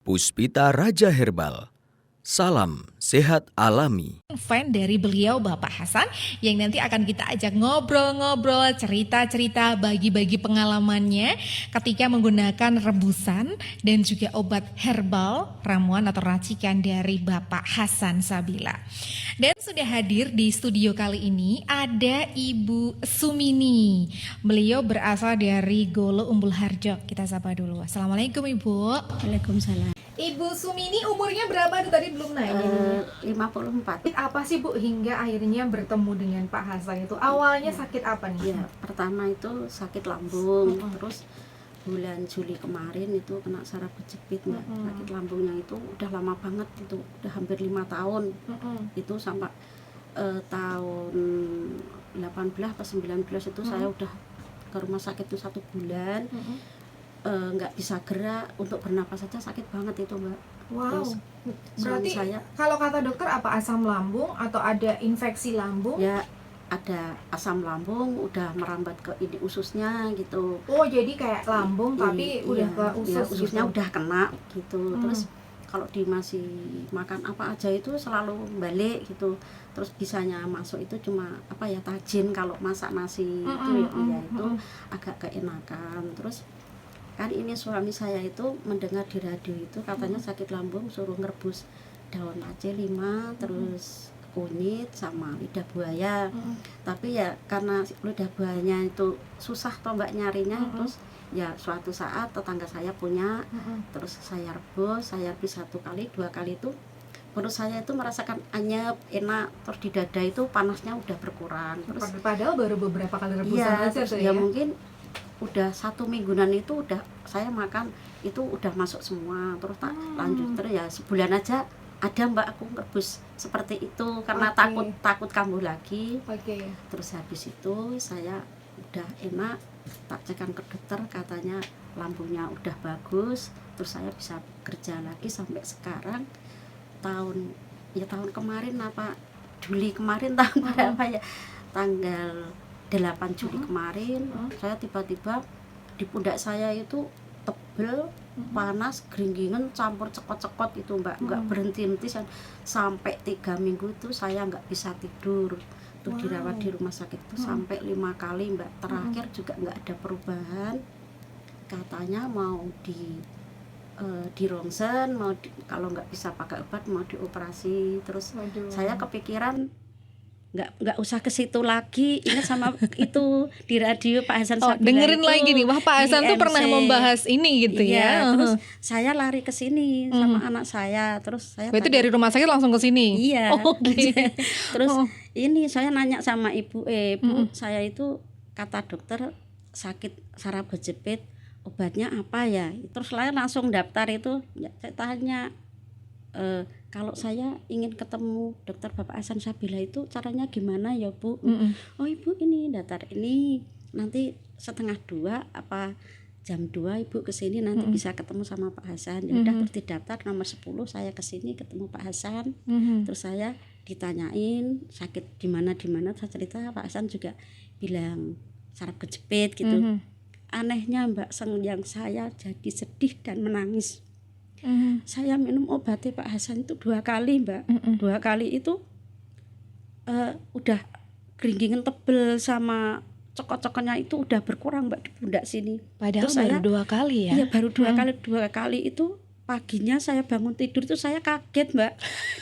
Puspita Raja Herbal. Salam sehat alami. Fan dari beliau Bapak Hasan yang nanti akan kita ajak ngobrol-ngobrol, cerita-cerita, bagi-bagi pengalamannya ketika menggunakan rebusan dan juga obat herbal, ramuan atau racikan dari Bapak Hasan Sabila. Dan sudah hadir di studio kali ini ada Ibu Sumini. Beliau berasal dari Golo Umbul Harjo. Kita sapa dulu. Assalamualaikum Ibu. Waalaikumsalam. Ibu Sumini umurnya berapa tuh tadi belum nanya? 54. Apa sih Bu hingga akhirnya bertemu dengan Pak Hasan itu? Awalnya sakit apa nih? Ya, pertama itu sakit lambung, terus bulan Juli kemarin itu kena saraf kejepit, Mbak. Sakit lambungnya itu udah lama banget, itu udah hampir 5 tahun. Itu sampai tahun 18 atau 19 itu saya udah ke rumah sakit itu 1 bulan. Nggak bisa gerak, untuk bernapas saja sakit banget itu, Mbak. Wow. Terus, berarti saya, kalau kata dokter apa asam lambung atau ada infeksi lambung? ya ada asam lambung, udah merambat ke ini ususnya gitu. Oh, jadi kayak lambung tapi udah ke usus. Ya, ususnya gitu. udah kena gitu. Terus kalau masih makan apa aja itu selalu balik gitu. Terus bisanya masuk itu cuma apa ya, tajin kalau masak nasi itu itu agak keenakan. Terus kan ini suami saya itu mendengar di radio itu katanya sakit lambung, suruh ngerebus daun aceh 5 terus kunyit sama lidah buaya. Tapi ya karena lidah buayanya itu susah toh Mbak nyarinya. Terus ya suatu saat tetangga saya punya, terus saya rebus 1 kali 2 kali itu perut saya itu merasakan anyep, enak, terus di dada itu panasnya udah berkurang. Terus padahal baru beberapa kali rebusan ya, aja tuh ya ya. mungkin udah 1 mingguan itu udah saya makan itu udah masuk semua. Terus tak lanjut terus ya sebulan aja ada Mbak aku ngerebus seperti itu karena takut kambuh lagi. Terus habis itu saya udah enak, tak cekan ke dokter, katanya lambungnya udah bagus, terus saya bisa kerja lagi sampai sekarang. Tahun kemarin apa Juli kemarin tahun berapa ya, tanggal 8 Juli kemarin saya tiba-tiba di pundak saya itu tebel, panas, geringgingan, campur cekot-cekot itu Mbak. Nggak berhenti-henti sampai 3 minggu itu saya nggak bisa tidur tuh. Dirawat di rumah sakit itu sampai 5 kali Mbak. Terakhir juga nggak ada perubahan, katanya mau di ronsen, kalau nggak bisa pakai obat mau dioperasi. Terus saya kepikiran nggak usah ke situ lagi, ingat sama itu di radio Pak Hasan Sabila dengerin itu, lagi nih, wah Pak Hasan tuh pernah membahas ini gitu ya. Terus saya lari ke sini sama anak saya, terus saya itu dari rumah sakit langsung ke sini. Iya. Terus ini saya nanya sama ibu, saya itu kata dokter sakit saraf kejepit, obatnya apa ya? Terus saya langsung daftar itu, ya, saya tanya kalau saya ingin ketemu dokter Bapak Hasan Sabila itu caranya gimana ya Bu? Oh Ibu ini daftar ini, nanti 1:30 apa jam 2 Ibu kesini nanti bisa ketemu sama Pak Hasan. Ya udah, terus didaftar nomor 10 saya kesini ketemu Pak Hasan. Terus saya ditanyain sakit di mana, saya cerita, Pak Hasan juga bilang saraf kejepit gitu. Anehnya Mbak, yang saya jadi sedih dan menangis. Saya minum obatnya Pak Hasan itu 2 kali Mbak. 2 kali itu udah geringgingan tebel sama cokot-cokotnya itu udah berkurang Mbak di pundak sini. Padahal terus baru saya, 2 kali ya? Iya baru 2 kali itu paginya saya bangun tidur itu saya kaget Mbak.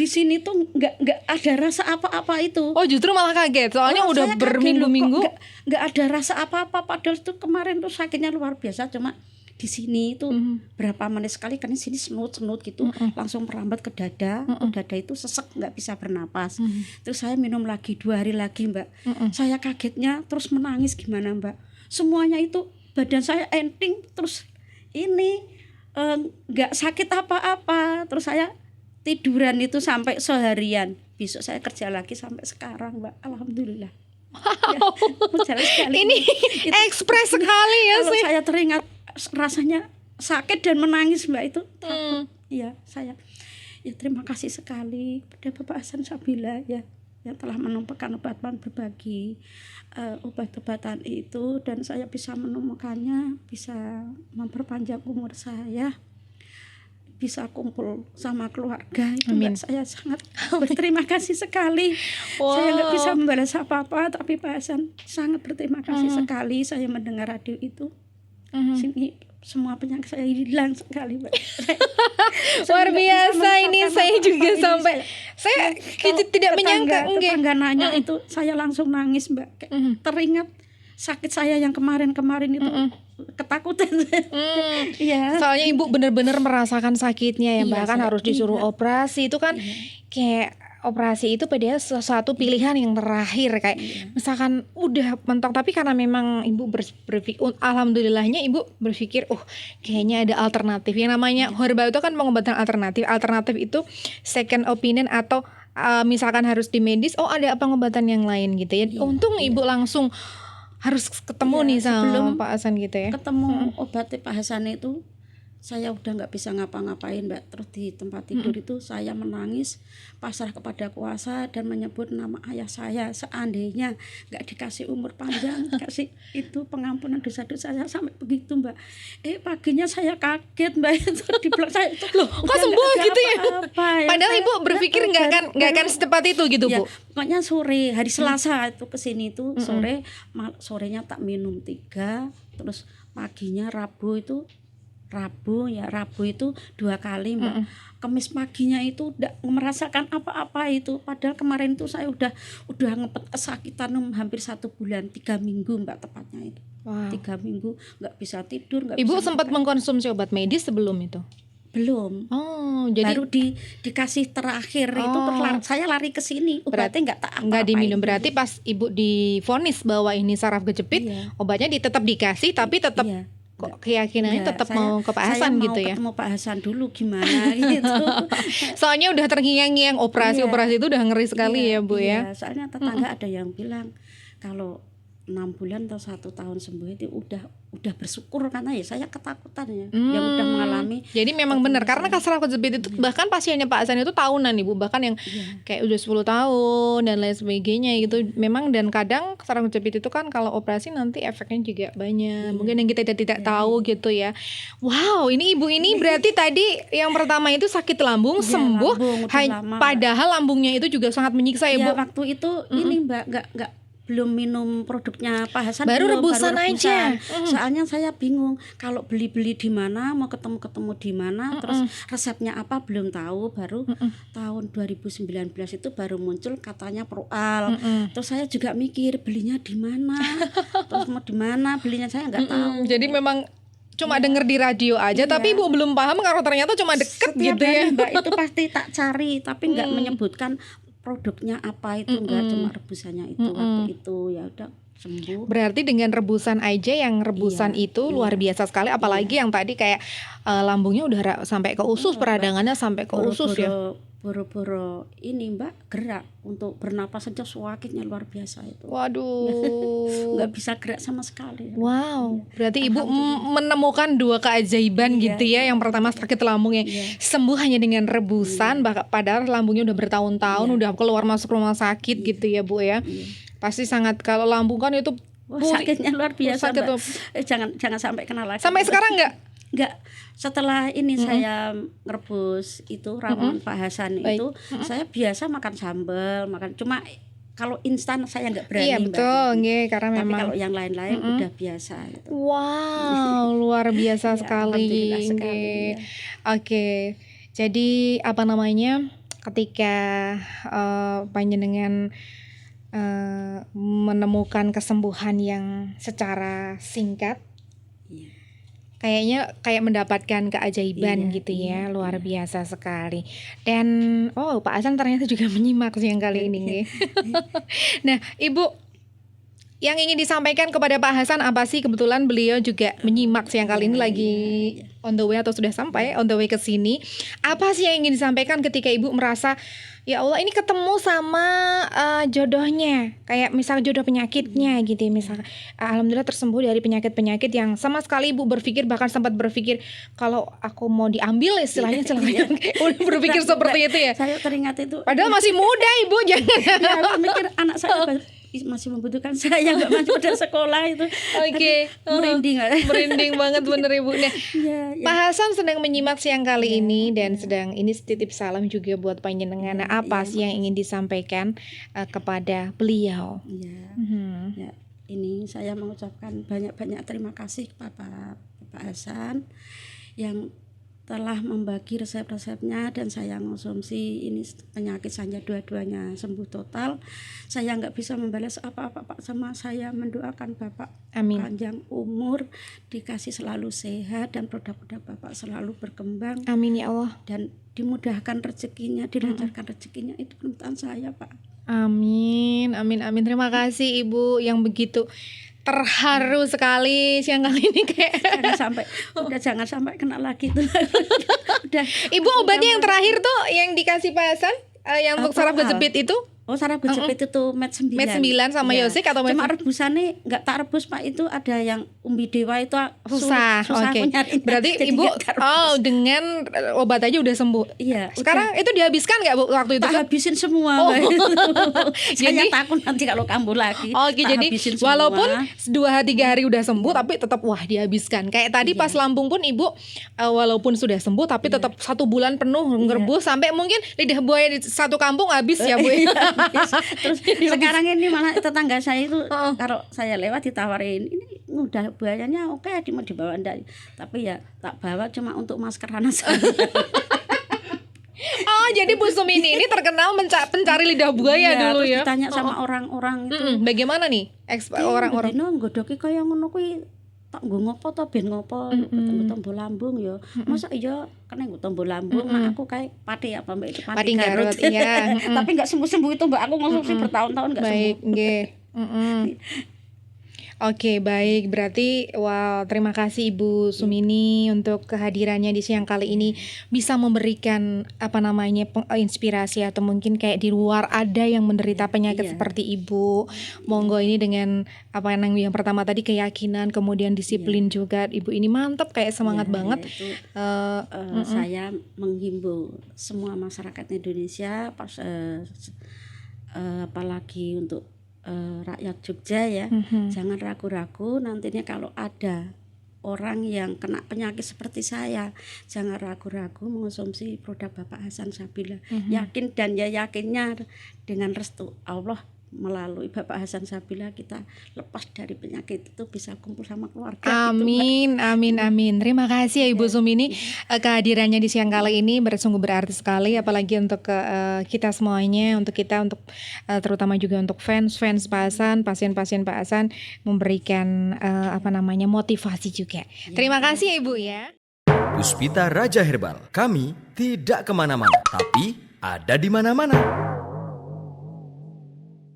Di sini tuh nggak ada rasa apa-apa itu. Oh justru malah kaget, soalnya udah berminggu-minggu nggak ada rasa apa-apa. Padahal itu kemarin tuh sakitnya luar biasa, cuma di sini itu berapa menit sekali kan di sini senut gitu, langsung merambat ke dada. Dada itu sesek, nggak bisa bernapas. Terus saya minum lagi 2 hari lagi Mbak. Saya kagetnya terus menangis gimana Mbak. Semuanya itu badan saya enteng, terus ini nggak sakit apa-apa. Terus saya tiduran itu sampai seharian. Besok saya kerja lagi sampai sekarang Mbak. Alhamdulillah. Ya, ini ekspres sekali ya kalau sih. Saya teringat rasanya sakit dan menangis Mbak itu. Iya, saya ya terima kasih sekali kepada Bapak Hasan Sabila ya, yang telah menumpahkan obat-obatan berbagi obat-obatan itu, dan saya bisa menemukannya, bisa memperpanjang umur saya bisa kumpul sama keluarga itu Amin. Mbak, saya sangat berterima kasih sekali. Saya nggak bisa membalas apa-apa, tapi Pak Hasan sangat berterima kasih sekali saya mendengar radio itu. Sini semua penyakit saya hilang sekali, Mbak. Luar biasa ini, saya juga sampai saya tidak menyangka tetangga nanya itu saya langsung nangis, Mbak. Kayak teringat sakit saya yang kemarin itu ketakutan. Iya. Soalnya ibu benar-benar merasakan sakitnya ya, Iya, bahkan harus disuruh operasi itu kan kayak operasi itu padahal sesuatu pilihan yang terakhir kayak misalkan udah mentok, tapi karena memang ibu berpikir, alhamdulillahnya ibu berpikir kayaknya ada alternatif. Yang namanya herbal itu kan pengobatan alternatif itu second opinion atau misalkan harus di medis, ada pengobatan yang lain gitu ya. Untung ibu langsung harus ketemu nih sama Pak Hasan gitu ya. Ketemu obatnya Pak Hasan itu saya udah nggak bisa ngapa-ngapain, Mbak. Terus di tempat tidur itu saya menangis, pasrah kepada kuasa dan menyebut nama ayah saya. Seandainya nggak dikasih umur panjang, kasih itu pengampunan dosa-dosa saya, sampai begitu, Mbak. Paginya saya kaget, Mbak, itu di blok saya itu Loh, kok sembuh gitu ya? Padahal saya ibu berpikir nggak akan secepat itu gitu, Bu. Pokoknya sore hari Selasa itu kesini itu sorenya tak minum 3, terus paginya Rabu itu 2 kali, Mbak. Kamis paginya itu udah merasakan apa-apa itu, padahal kemarin itu saya udah ngepet kesakitan hampir 1 bulan, 3 minggu, Mbak, tepatnya itu. 3 minggu nggak bisa tidur, nggak Ibu bisa sempat mengkonsumsi obat medis sebelum itu? belum. Jadi baru dikasih terakhir itu saya lari ke sini, obatnya nggak diminum. Berarti pas ibu divonis bahwa ini saraf kejepit, obatnya tetap dikasih, tapi tetap kok keyakinannya tetap mau ke Pak Hasan gitu ya. Saya mau ketemu Pak Hasan dulu gimana gitu. Soalnya udah terngiang-ngiang operasi itu udah ngeri sekali ya, Bu ya. Soalnya tetangga ada yang bilang kalau 6 bulan atau 1 tahun sembuh itu udah bersyukur, karena ya saya ketakutan ya yang udah mengalami. Jadi memang benar, karena saraf kejepit itu bahkan pasiennya Pak Hasan itu tahunan, Ibu, bahkan yang kayak udah 10 tahun dan lain sebagainya gitu. Memang, dan kadang saraf kejepit itu kan kalau operasi nanti efeknya juga banyak. Mungkin yang kita tidak tahu gitu ya. Wow, ini ibu ini berarti tadi yang pertama itu sakit lambung sembuh, padahal lambungnya itu juga sangat menyiksa ya, Bu. Waktu itu ini, Mbak, enggak belum minum produknya Pak Hasan, baru rebusan aja. Soalnya saya bingung kalau beli di mana, mau ketemu di mana, terus resepnya apa belum tahu. Baru tahun 2019 itu baru muncul katanya Proal. Terus saya juga mikir belinya di mana, terus mau di mana belinya, saya nggak tahu. Jadi memang cuma denger di radio aja, tapi ibu belum paham kalau ternyata cuma deket gitu ya. Mbak, itu pasti tak cari, tapi nggak menyebutkan produknya apa itu, enggak, cuma rebusannya itu. Waktu itu ya udah sembuh. Berarti dengan rebusan aja, yang rebusan itu luar biasa sekali, apalagi yang tadi kayak lambungnya udah sampai ke usus, peradangannya sampai ke usus ya. Boro-boro ini, Mbak, gerak untuk bernapas saja sakitnya luar biasa itu. Waduh. Nggak bisa gerak sama sekali. Wow. Berarti ibu menemukan 2 keajaiban gitu ya. Yang pertama sakit lambungnya sembuh hanya dengan rebusan, padahal lambungnya udah bertahun-tahun, udah keluar masuk rumah sakit gitu ya, Bu ya. Pasti sangat, kalau lambung kan itu sakitnya luar biasa, sakit Mbak. Jangan sampai kena lagi. Sampai sekarang Enggak, setelah ini saya ngerebus itu ramuan Pak Hasan itu, saya biasa makan sambal, cuma kalau instan saya nggak berani. Iya, betul, Mbak. Karena tapi memang kalau yang lain-lain udah biasa gitu. Wow, luar biasa sekali. Ya. Oke. Jadi apa namanya, ketika panjenengan menemukan kesembuhan yang secara singkat, kayaknya kayak mendapatkan keajaiban gitu ya, luar biasa sekali. Dan Pak Hasan ternyata juga menyimak siang kali ini. Nah, Ibu, yang ingin disampaikan kepada Pak Hasan apa sih? Kebetulan beliau juga menyimak siang kali ini, lagi on the way atau sudah sampai on the way ke sini. Apa sih yang ingin disampaikan ketika Ibu merasa, ya Allah, ini ketemu sama jodohnya, kayak misal jodoh penyakitnya gitu ya, misal alhamdulillah tersembuh dari penyakit-penyakit yang sama sekali Ibu berpikir, bahkan sempat berpikir kalau aku mau diambil istilahnya udah berpikir seperti itu ya. Saya teringat itu. Padahal masih muda Ibu, jangan. Mikir anak saya masih membutuhkan saya, nggak masuk udah sekolah itu. Oke. Merinding. Merinding banget bener Ibu. Nah, Iya, iya. Pak Hasan sedang menyimak siang kali ini dan sedang ini titip salam juga buat panjenengan. Nah, apa sih yang ingin disampaikan kepada beliau? Iya. Mhm. Ya, ini saya mengucapkan banyak-banyak terima kasih kepada Bapak Hasan yang telah membagi resep-resepnya dan saya konsumsi ini penyakit saya dua-duanya sembuh total. Saya nggak bisa membalas apa-apa Pak, sama saya mendoakan Bapak Amin. panjang umur, dikasih selalu sehat dan produk-produk Bapak selalu berkembang Amin ya Allah. dan dimudahkan rezekinya, dilancarkan rezekinya, itu permintaan saya Pak. Amin, amin, amin. Terima kasih Ibu yang begitu terharu sekali siang kali ini kayak. Jangan sampai kena lagi tuh. Udah. Ibu obatnya yang terakhir tuh yang dikasih Pak Hasan yang untuk saraf kejepit itu Oh, saraf kejepit itu med 9. Med 9 sama Yosik atau cuma rebusannya nggak tak rebus Pak, itu ada yang umbi dewa itu susah. Oke. aku nyarinya. Berarti Jadi Ibu nggak tak rebus. dengan obat aja udah sembuh. Iya. Sekarang itu dihabiskan nggak Bu waktu itu? tak habisin semua. Oh. Saya Jadi- takut nanti kalau kambuh lagi. Oke, tak jadi habisin semua. walaupun 2-3 hari udah sembuh tapi tetap wah dihabiskan. Kayak tadi pas Lampung pun Ibu walaupun sudah sembuh tapi tetap 1 bulan penuh ngerebus sampai mungkin lidah buaya di satu kampung habis ya Bu. Iya, habis. Terus sekarang ini malah tetangga saya itu kalau saya lewat ditawarin, ini udah buayanya oke, mau dibawa enggak, tapi ya tak bawa cuma untuk masker anak saya. Oh, jadi Bu Sumini ini terkenal pencari lidah buaya Iya, dulu terus ya. ditanya sama orang-orang itu. Bagaimana nih orang-orang? Dino nggodoki kaya ngono kuwi tak nggo ngopo to ben ngopo ketemu tombo lambung ya. Masa iya kena nggo tombo lambung, mak aku kayak pati apa mbak itu Pati Garut, iya. Tapi enggak sembuh-sembuh itu mbak, aku ngonsumsi bertahun-tahun enggak sembuh. Baik, nggih. Oke, baik. Berarti terima kasih Ibu Sumini untuk kehadirannya di siang kali ini, bisa memberikan inspirasi atau mungkin kayak di luar ada yang menderita penyakit Iya. seperti Ibu. Monggo ini dengan yang pertama tadi keyakinan, kemudian disiplin juga. Ibu ini mantap kayak semangat Iya, banget. itu, saya menghimbau semua masyarakat Indonesia apalagi untuk rakyat Jogja ya, jangan ragu-ragu nantinya kalau ada orang yang kena penyakit seperti saya, jangan ragu-ragu mengonsumsi produk Bapak Hasan Sabila. Yakin dan ya yakinnya dengan restu Allah melalui Bapak Hasan Sabila kita lepas dari penyakit itu, bisa kumpul sama keluarga. gitu, Mbak. Amin, amin, amin. Terima kasih ya Ibu Sumini, kehadirannya di siang kali ini sungguh berarti sekali, apalagi untuk kita semuanya, untuk terutama juga untuk fans Pak Hasan, pasien-pasien Pak Hasan, memberikan motivasi juga. Terima kasih ya Ibu ya. Puspita Raja Herbal, kami tidak kemana-mana, tapi ada di mana-mana.